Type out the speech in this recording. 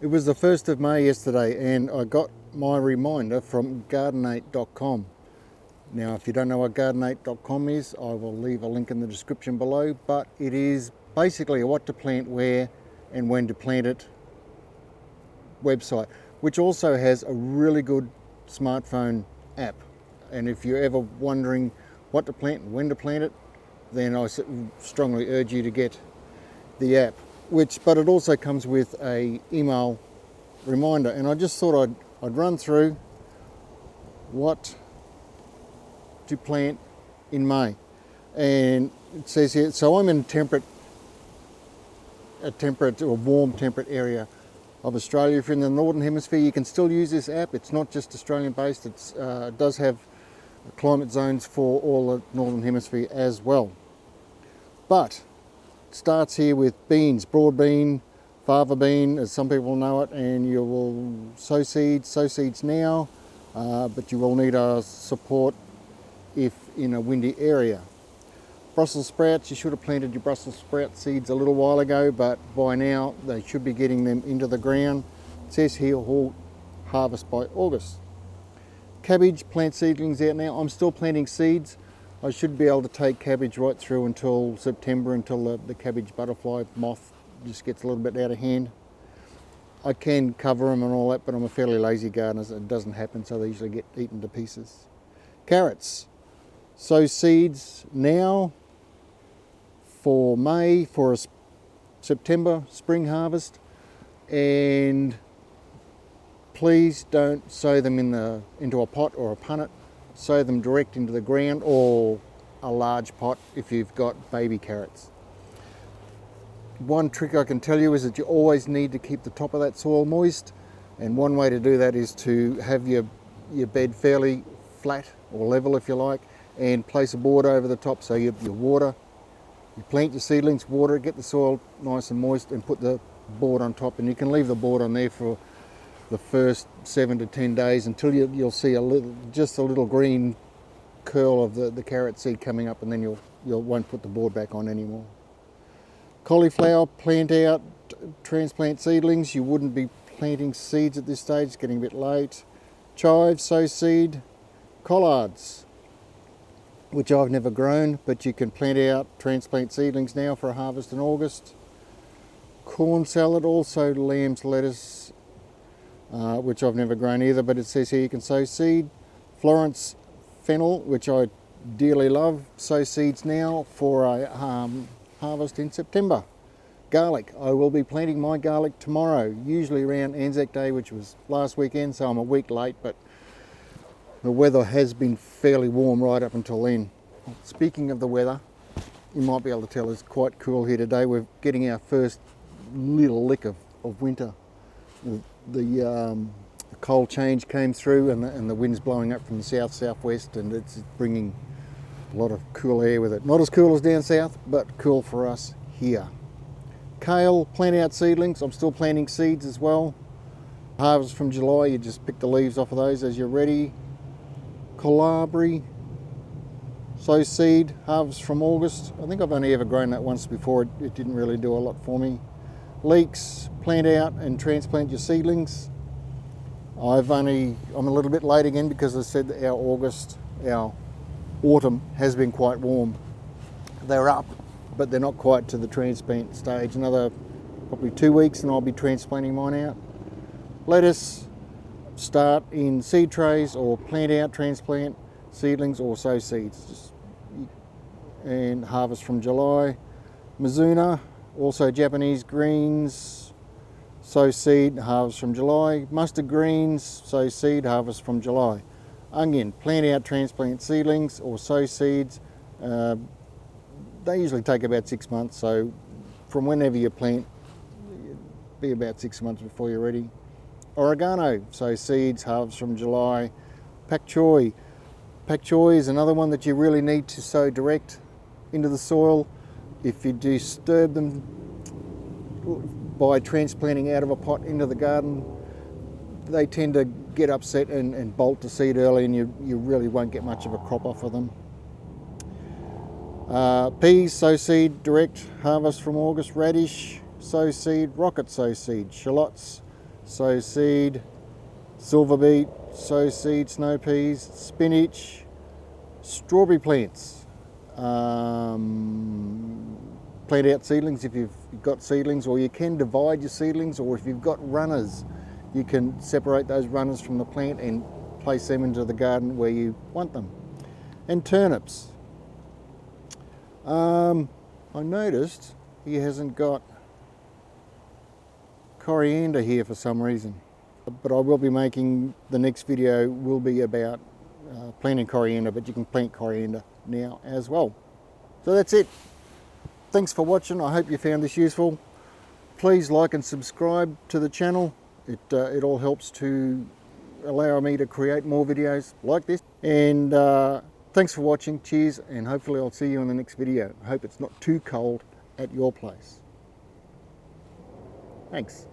It was the 1st of May yesterday and I got my reminder from gardenate.com. Now, if you don't know what gardenate.com is, I will leave a link in the description below, but it is basically a what to plant where and when to plant it website, which also has a really good smartphone app. And if you're ever wondering what to plant and when to plant it, then I strongly urge you to get the app. But it also comes with a email reminder, and I just thought I'd run through what to plant in May. And it says here, so I'm in a warm temperate area of Australia. If you're in the Northern Hemisphere, you can still use this app. It's not just Australian based, it does have climate zones for all the Northern Hemisphere as well. But it starts here with beans, broad bean, fava bean, as some people know it, and you will sow seeds now, but you will need our support if in a windy area. Brussels sprouts, you should have planted your Brussels sprout seeds a little while ago, but by now they should be getting them into the ground. It says here, harvest by August. Cabbage, plant seedlings out now. I'm still planting seeds. I should be able to take cabbage right through until September, until the cabbage butterfly moth just gets a little bit out of hand. I can cover them and all that, but I'm a fairly lazy gardener, so it doesn't happen, so they usually get eaten to pieces. Carrots, sow seeds now for May, for a September spring harvest, and please don't sow them into a pot or a punnet. Sow them direct into the ground, or a large pot if you've got baby carrots. One trick I can tell you is that you always need to keep the top of that soil moist, and one way to do that is to have your bed fairly flat or level, if you like, and place a board over the top, so you plant your seedlings, water it, get the soil nice and moist, and put the board on top. And you can leave the board on there for the first 7 to 10 days until you'll see just a little green curl of the carrot seed coming up, and then you won't put the board back on anymore. Cauliflower, plant out, transplant seedlings. You wouldn't be planting seeds at this stage, it's getting a bit late. Chives, sow seed. Collards, which I've never grown, but you can plant out, transplant seedlings now for a harvest in August. Corn salad, also lamb's lettuce, which I've never grown either, but it says here you can sow seed. Florence fennel, which I dearly love, sow seeds now for a harvest in September. Garlic, I will be planting my garlic tomorrow, usually around Anzac Day, which was last weekend, so I'm a week late, but the weather has been fairly warm right up until then. Speaking of the weather, you might be able to tell it's quite cool here today. We're getting our first little lick of winter. The cold change came through, and the wind's blowing up from the south-southwest, and it's bringing a lot of cool air with it. Not as cool as down south, but cool for us here. Kale, plant out seedlings. I'm still planting seeds as well. Harvest from July, you just pick the leaves off of those as you're ready. Calabrese, sow seed, harvest from August. I think I've only ever grown that once before. It didn't really do a lot for me. Leeks, plant out and transplant your seedlings. I'm a little bit late again because I said that our autumn has been quite warm. They're up, but they're not quite to the transplant stage. Another probably 2 weeks and I'll be transplanting mine out. Lettuce, start in seed trays or plant out, transplant seedlings or sow seeds, and harvest from July. Mizuna, also Japanese greens, sow seed, harvest from July. Mustard greens, sow seed, harvest from July. Onion, plant out, transplant seedlings or sow seeds. They usually take about 6 months, so from whenever you plant, be about 6 months before you're ready. Oregano, sow seeds, harvest from July. Pak choy. Pak choy is another one that you really need to sow direct into the soil. If you disturb them by transplanting out of a pot into the garden, they tend to get upset and bolt to seed early, and you really won't get much of a crop off of them. Peas, sow seed, direct, harvest from August. Radish, sow seed. Rocket, sow seed. Shallots, sow seed, silver beet, sow seed, snow peas, spinach, strawberry plants. Plant out seedlings if you've got seedlings, or you can divide your seedlings, or if you've got runners, you can separate those runners from the plant and place them into the garden where you want them. And turnips. I noticed he hasn't got coriander here for some reason, but I will be making, the next video will be about planting coriander, but you can plant coriander now as well. So that's it. Thanks for watching. I hope you found this useful. Please like and subscribe to the channel. It all helps to allow me to create more videos like this. And thanks for watching. Cheers, and hopefully I'll see you in the next video. I hope it's not too cold at your place. Thanks.